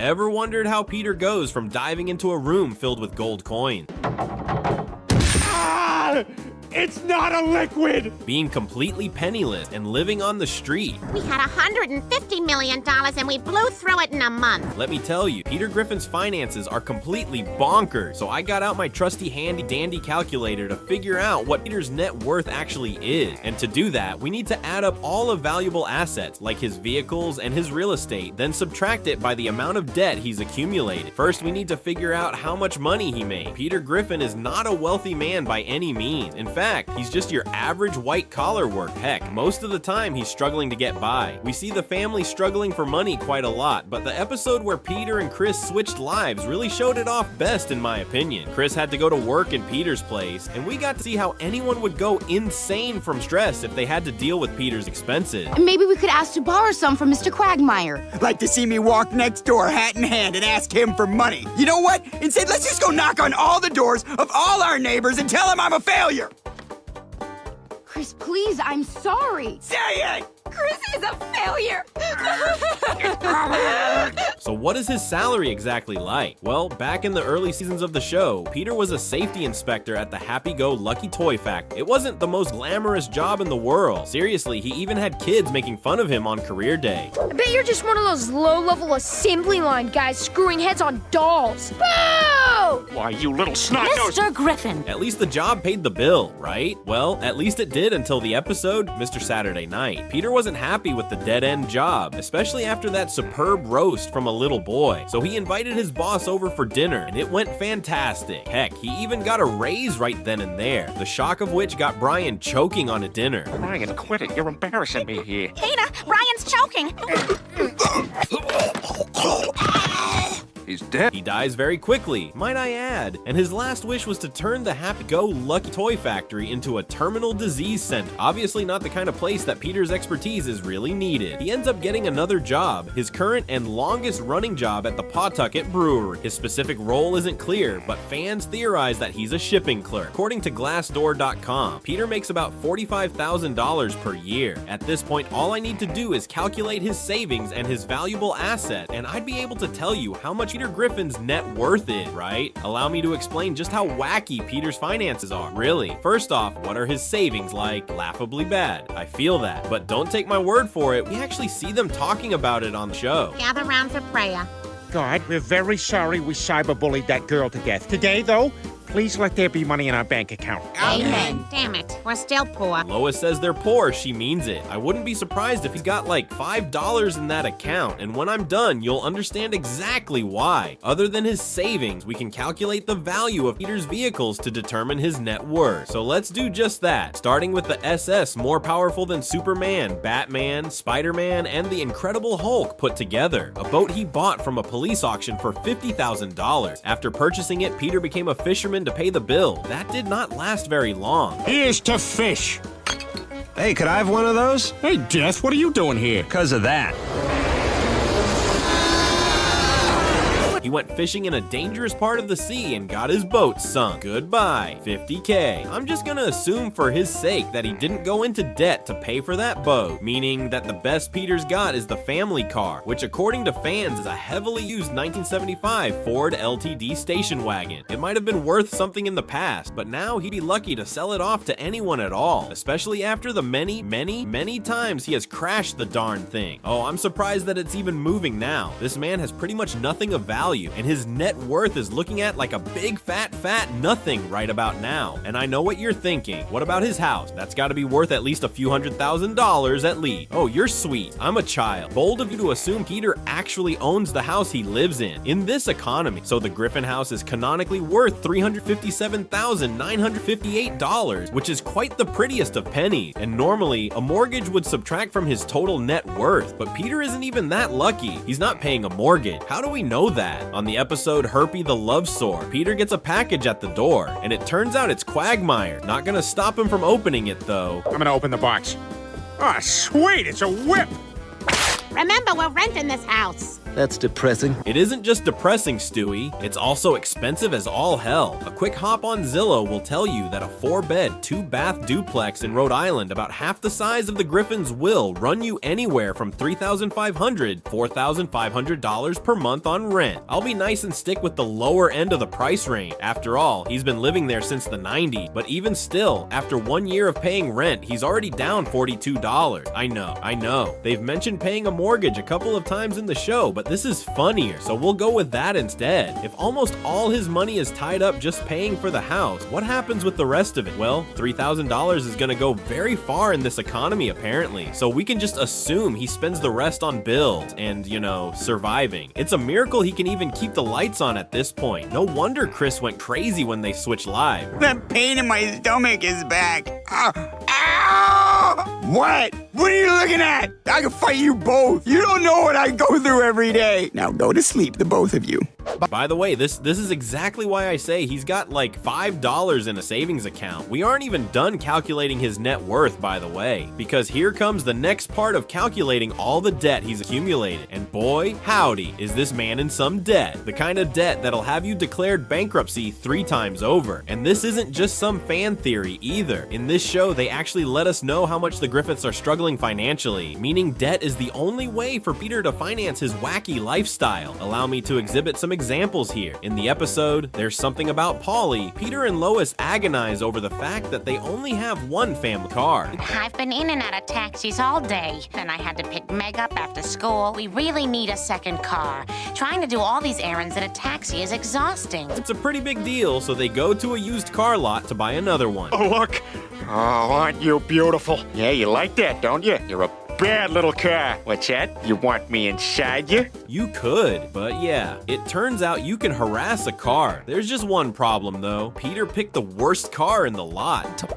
Ever wondered how Peter goes from diving into a room filled with gold coins? It's not a liquid! Being completely penniless and living on the street. We had $150 million and we blew through it in a month. Let me tell you, Peter Griffin's finances are completely bonkers. So I got out my trusty handy dandy calculator to figure out what Peter's net worth actually is. And to do that, we need to add up all of valuable assets like his vehicles and his real estate, then subtract it by the amount of debt he's accumulated. First, we need to figure out how much money he made. Peter Griffin is not a wealthy man by any means. In fact, he's just your average white-collar work. Heck, most of the time he's struggling to get by. We see the family struggling for money quite a lot, but the episode where Peter and Chris switched lives really showed it off best in my opinion. Chris had to go to work in Peter's place, and we got to see how anyone would go insane from stress if they had to deal with Peter's expenses. Maybe we could ask to borrow some from Mr. Quagmire. Like to see me walk next door hat in hand and ask him for money. You know what? Instead, let's just go knock on all the doors of all our neighbors and tell them I'm a failure. Chris, please, I'm sorry. Say it! Chris is a failure. So what is his salary exactly like? Well, back in the early seasons of the show, Peter was a safety inspector at the happy-go-lucky toy factory. It wasn't the most glamorous job in the world. Seriously, he even had kids making fun of him on career day. I bet you're just one of those low-level assembly line guys screwing heads on dolls. Boo! Why, you little snot-nosed... Mr. Griffin. At least the job paid the bill, right? Well, at least it did until the episode Mr. Saturday Night. Peter wasn't happy with the dead-end job, especially after that superb roast from a little boy. So he invited his boss over for dinner, and it went fantastic. Heck, he even got a raise right then and there, the shock of which got Brian choking on a dinner. Brian, quit it. You're embarrassing me here. Peter, Brian's choking. He's dead. He dies very quickly, might I add, and his last wish was to turn the happy-go-lucky toy factory into a terminal disease center. Obviously not the kind of place that Peter's expertise is really needed. He ends up getting another job, his current and longest running job at the Pawtucket Brewery. His specific role isn't clear, but fans theorize that he's a shipping clerk. According to Glassdoor.com, Peter makes about $45,000 per year. At this point, all I need to do is calculate his savings and his valuable asset, and I'd be able to tell you how much Peter Griffin's net worth is, right? Allow me to explain just how wacky Peter's finances are. Really, first off, what are his savings like? Laughably bad. I feel that. But don't take my word for it. We actually see them talking about it on the show. Gather round for prayer. God, we're very sorry we cyberbullied that girl to death. Today, though, please let there be money in our bank account. Amen. Damn it, we're still poor. Lois says they're poor, she means it. I wouldn't be surprised if he's got like $5 in that account, and when I'm done, you'll understand exactly why. Other than his savings, we can calculate the value of Peter's vehicles to determine his net worth. So let's do just that, starting with the SS, more powerful than Superman, Batman, Spider-Man, and the Incredible Hulk put together. A boat he bought from a police auction for $50,000. After purchasing it, Peter became a fisherman to pay the bill. That did not last very long. Here's to fish. Hey, could I have one of those? Hey, Death, what are you doing here? Because of that. He went fishing in a dangerous part of the sea and got his boat sunk. Goodbye, $50K. I'm just gonna assume for his sake that he didn't go into debt to pay for that boat, meaning that the best Peter's got is the family car, which according to fans is a heavily used 1975 Ford LTD station wagon. It might have been worth something in the past, but now he'd be lucky to sell it off to anyone at all, especially after the many times he has crashed the darn thing. Oh, I'm surprised that it's even moving now. This man has pretty much nothing of value, and his net worth is looking at like a big fat nothing right about now. And I know what you're thinking. What about his house? That's got to be worth at least a few $100,000 at least. Oh, you're sweet. I'm a child. Bold of you to assume Peter actually owns the house he lives in this economy. So the Griffin house is canonically worth $357,958, which is quite the prettiest of pennies. And normally, a mortgage would subtract from his total net worth, but Peter isn't even that lucky. He's not paying a mortgage. How do we know that? On the episode Herpy the Love Sore, Peter gets a package at the door, and it turns out it's Quagmire. Not gonna stop him from opening it, though. I'm gonna open the box. Ah, sweet, it's a whip! Remember, we're renting this house. That's depressing. It isn't just depressing, Stewie. It's also expensive as all hell. A quick hop on Zillow will tell you that a 4-bed, 2-bath duplex in Rhode Island about half the size of the Griffins will run you anywhere from $3,500 to $4,500 per month on rent. I'll be nice and stick with the lower end of the price range. After all, he's been living there since the 90s, but even still, after 1 year of paying rent, he's already down $42. I know. They've mentioned paying a mortgage a couple of times in the show, but this is funnier, so we'll go with that instead. If almost all his money is tied up just paying for the house, what happens with the rest of it? Well, $3,000 is gonna go very far in this economy apparently, so we can just assume he spends the rest on bills and, surviving. It's a miracle he can even keep the lights on at this point. No wonder Chris went crazy when they switched live. That pain in my stomach is back. Ow! What? What are you looking at? I can fight you both. You don't know what I go through every day. Now go to sleep, the both of you. By the way, this is exactly why I say he's got like $5 in a savings account. We aren't even done calculating his net worth, by the way, because here comes the next part of calculating all the debt he's accumulated. And boy, howdy, is this man in some debt. The kind of debt that'll have you declared bankruptcy 3 times over. And this isn't just some fan theory either. In this show, they actually let us know how much the Griffiths are struggling financially, meaning debt is the only way for Peter to finance his wacky lifestyle. Allow me to exhibit some examples here. In the episode, There's Something About Polly, Peter and Lois agonize over the fact that they only have one family car. I've been in and out of taxis all day. Then I had to pick Meg up after school. We really need a second car. Trying to do all these errands in a taxi is exhausting. It's a pretty big deal, so they go to a used car lot to buy another one. Oh, look. Oh, aren't you beautiful? Yeah, you like that, don't you? You're a bad little car. What's that? You want me inside you? You could, but yeah, it turns out you can harass a car. There's just one problem though. Peter picked the worst car in the lot.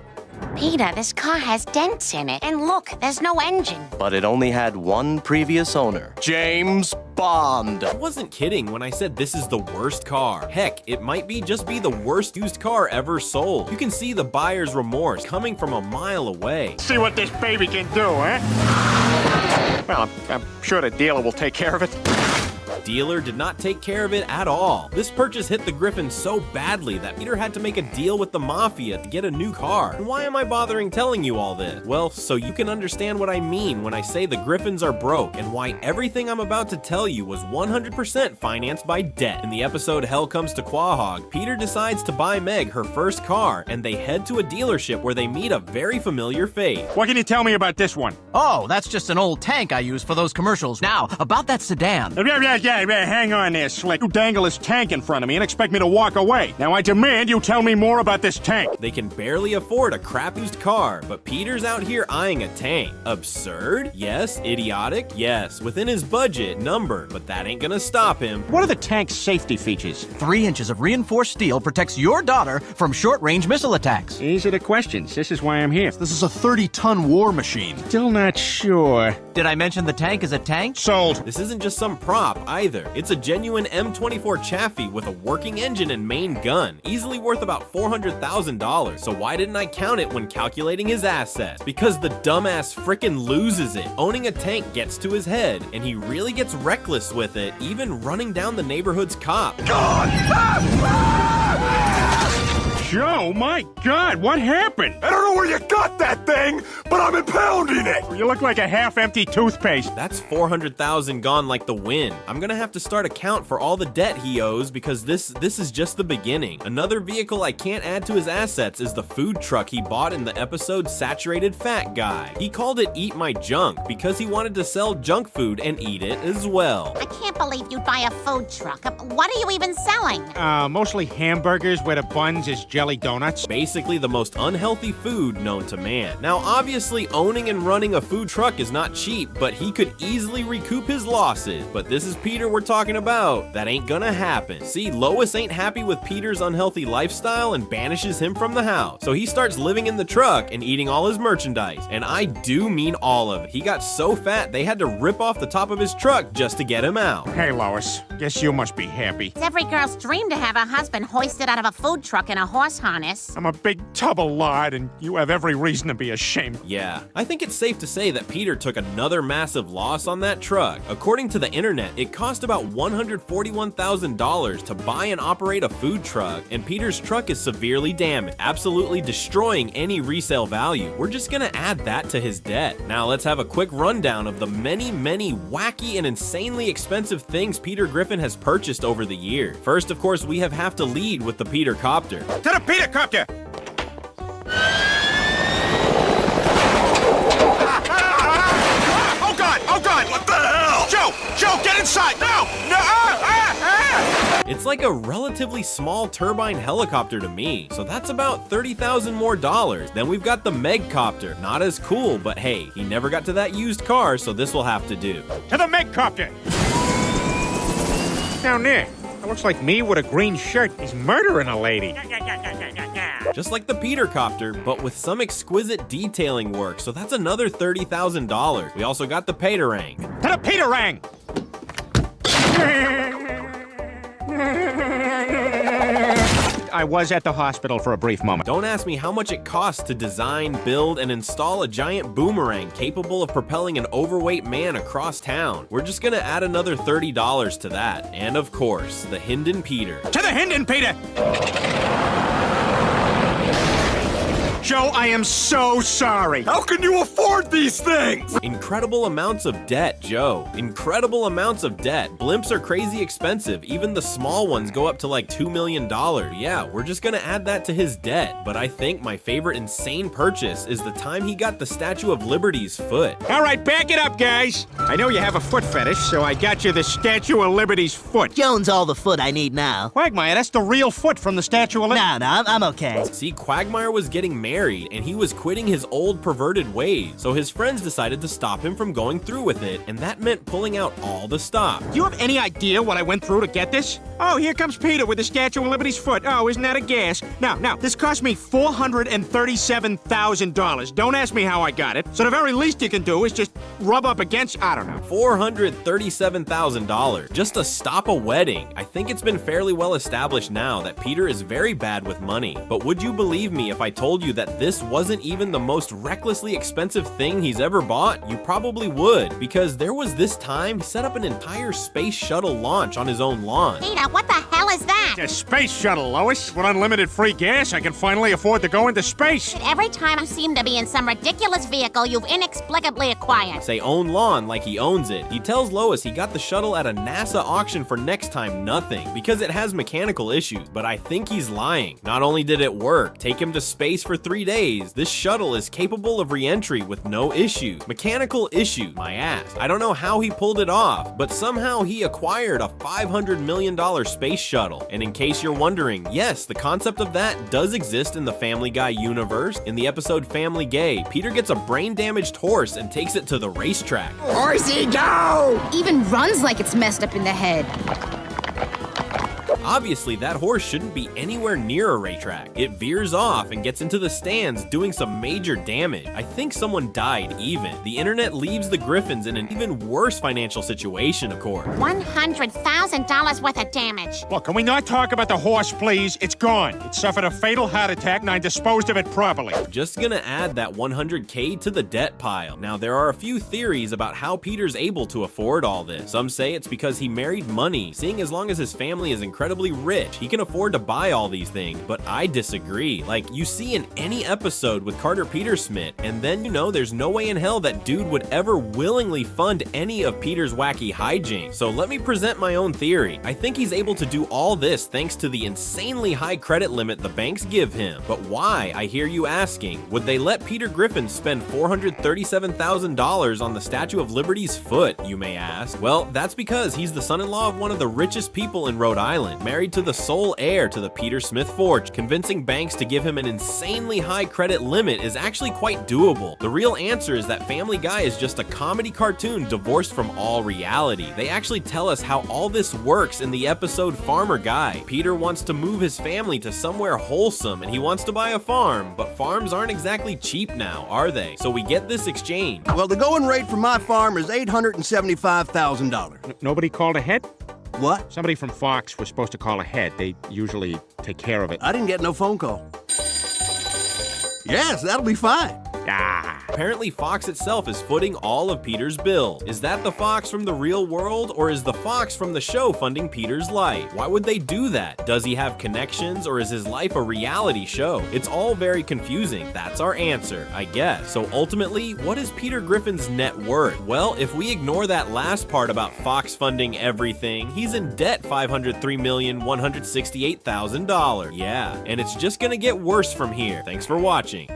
Peter, this car has dents in it. And look, there's no engine. But it only had one previous owner, James Bond. I wasn't kidding when I said this is the worst car. Heck, it might just be the worst used car ever sold. You can see the buyer's remorse coming from a mile away. See what this baby can do, huh? Well, I'm sure the dealer will take care of it. Dealer did not take care of it at all. This purchase hit the Griffins so badly that Peter had to make a deal with the mafia to get a new car. And why am I bothering telling you all this? Well, so you can understand what I mean when I say the Griffins are broke and why everything I'm about to tell you was 100% financed by debt. In the episode Hell Comes to Quahog, Peter decides to buy Meg her first car and they head to a dealership where they meet a very familiar face. What can you tell me about this one? Oh, that's just an old tank I use for those commercials. Now, about that sedan. Yeah, hang on there, Slick. You dangle this tank in front of me and expect me to walk away. Now I demand you tell me more about this tank. They can barely afford a crap used car, but Peter's out here eyeing a tank. Absurd? Yes. Idiotic? Yes. Within his budget number, but that ain't gonna stop him. What are the tank's safety features? 3 inches of reinforced steel protects your daughter from short-range missile attacks. These are the questions. This is why I'm here. This is a 30-ton war machine. Still not sure. Did I mention the tank is a tank? Sold. This isn't just some prop either. It's a genuine M24 Chaffee with a working engine and main gun, easily worth about $400,000. So why didn't I count it when calculating his assets? Because the dumbass frickin' loses it. Owning a tank gets to his head, and he really gets reckless with it, even running down the neighborhood's cop. Joe, my God, what happened? I don't know where you got that thing, but I'm impounding it. You look like a half-empty toothpaste. That's $400,000 gone like the wind. I'm gonna have to start a count for all the debt he owes because this is just the beginning. Another vehicle I can't add to his assets is the food truck he bought in the episode Saturated Fat Guy. He called it Eat My Junk because he wanted to sell junk food and eat it as well. I can't believe you'd buy a food truck. What are you even selling? Mostly hamburgers where the buns is jelly donuts. Basically the most unhealthy food known to man. Now obviously owning and running a food truck is not cheap, but he could easily recoup his losses. But this is Peter we're talking about. That ain't gonna happen. See, Lois ain't happy with Peter's unhealthy lifestyle and banishes him from the house. So he starts living in the truck and eating all his merchandise. And I do mean all of it. He got so fat they had to rip off the top of his truck just to get him out. Hey, Lois, guess you must be happy. It's every girl's dream to have a husband hoisted out of a food truck in a horse harness. I'm a big tub of lard, and you You have every reason to be ashamed. Yeah, I think it's safe to say that Peter took another massive loss on that truck. According to the internet, it cost about $141,000 to buy and operate a food truck, and Peter's truck is severely damaged, absolutely destroying any resale value. We're just gonna add that to his debt. Now let's have a quick rundown of the many wacky and insanely expensive things Peter Griffin has purchased over the year. First, of course, we have to lead with the Peter Copter. To the Peter Copter! Oh God! What the hell? Joe, get inside! No! It's like a relatively small turbine helicopter to me, so that's about $30,000 more dollars. Then we've got the Meg Copter. Not as cool, but hey, he never got to that used car, so this will have to do. To the Meg Copter! Down there. That looks like me with a green shirt. He's murdering a lady. Just like the Peter Copter, but with some exquisite detailing work, so that's another $30,000. We also got the Paterang. To the Peterang! I was at the hospital for a brief moment. Don't ask me how much it costs to design, build, and install a giant boomerang capable of propelling an overweight man across town. We're just gonna add another $30 to that. And of course, the Hinden Peter. To the Hinden Peter! Joe, I am so sorry. How can you afford these things? Incredible amounts of debt, Joe. Incredible amounts of debt. Blimps are crazy expensive. Even the small ones go up to like $2 million. Yeah, we're just gonna add that to his debt. But I think my favorite insane purchase is the time he got the Statue of Liberty's foot. All right, back it up, guys. I know you have a foot fetish, so I got you the Statue of Liberty's foot. Jones all the foot I need now. Quagmire, that's the real foot from the Statue of Liberty. No, I'm okay. See, Quagmire was getting married, and he was quitting his old perverted ways, so his friends decided to stop him from going through with it, and that meant pulling out all the stops. Do you have any idea what I went through to get this? Oh, here comes Peter with the Statue of Liberty's foot. Oh, isn't that a gas? Now, this cost me $437,000. Don't ask me how I got it. So the very least you can do is just rub up against, I don't know. $437,000 just to stop a wedding. I think it's been fairly well established now that Peter is very bad with money, but would you believe me if I told you that this wasn't even the most recklessly expensive thing he's ever bought? You probably would, because there was this time he set up an entire space shuttle launch on his own lawn. Peter, what the hell is that? A space shuttle, Lois. With unlimited free gas, I can finally afford to go into space. But every time you seem to be in some ridiculous vehicle you've inexplicably acquired. Say own lawn like he owns it. He tells Lois he got the shuttle at a NASA auction for next time nothing, because it has mechanical issues, but I think he's lying. Not only did it work, take him to space for 3 days, this shuttle is capable of re-entry with no issue. Mechanical issue, my ass. I don't know how he pulled it off, but somehow he acquired a $500 million space shuttle. And in case you're wondering, yes, the concept of that does exist in the Family Guy universe. In the episode Family Gay, Peter gets a brain-damaged horse and takes it to the racetrack. Horsey, go! Even runs like it's messed up in the head. Obviously, that horse shouldn't be anywhere near a racetrack. It veers off and gets into the stands, doing some major damage. I think someone died even. The internet leaves the Griffins in an even worse financial situation, of course. $100,000 worth of damage. Look, can we not talk about the horse, please? It's gone. It suffered a fatal heart attack, and I disposed of it properly. Just gonna add that $100K to the debt pile. Now, there are a few theories about how Peter's able to afford all this. Some say it's because he married money, seeing as long as his family is incredibly rich, he can afford to buy all these things, but I disagree. Like you see in any episode with Carter Petersmith, and then you know there's no way in hell that dude would ever willingly fund any of Peter's wacky hijinks. So let me present my own theory. I think he's able to do all this thanks to the insanely high credit limit the banks give him. But why, I hear you asking? Would they let Peter Griffin spend $437,000 on the Statue of Liberty's foot, you may ask? Well, that's because he's the son-in-law of one of the richest people in Rhode Island, married to the sole heir to the Peter Smith forge. Convincing banks to give him an insanely high credit limit is actually quite doable. The real answer is that Family Guy is just a comedy cartoon divorced from all reality. They actually tell us how all this works in the episode Farmer Guy. Peter wants to move his family to somewhere wholesome and he wants to buy a farm, but farms aren't exactly cheap now, are they? So we get this exchange. Well, the going rate for my farm is $875,000. Nobody called ahead? What? Somebody from Fox was supposed to call ahead. They usually take care of it. I didn't get no phone call. Yes, that'll be fine. Apparently Fox itself is footing all of Peter's bills. Is that the Fox from the real world, or is the Fox from the show funding Peter's life? Why would they do that? Does he have connections, or is his life a reality show? It's all very confusing. That's our answer, I guess. So ultimately, what is Peter Griffin's net worth? Well, if we ignore that last part about Fox funding everything, he's in debt $503,168,000. Yeah, and it's just gonna get worse from here. Thanks for watching.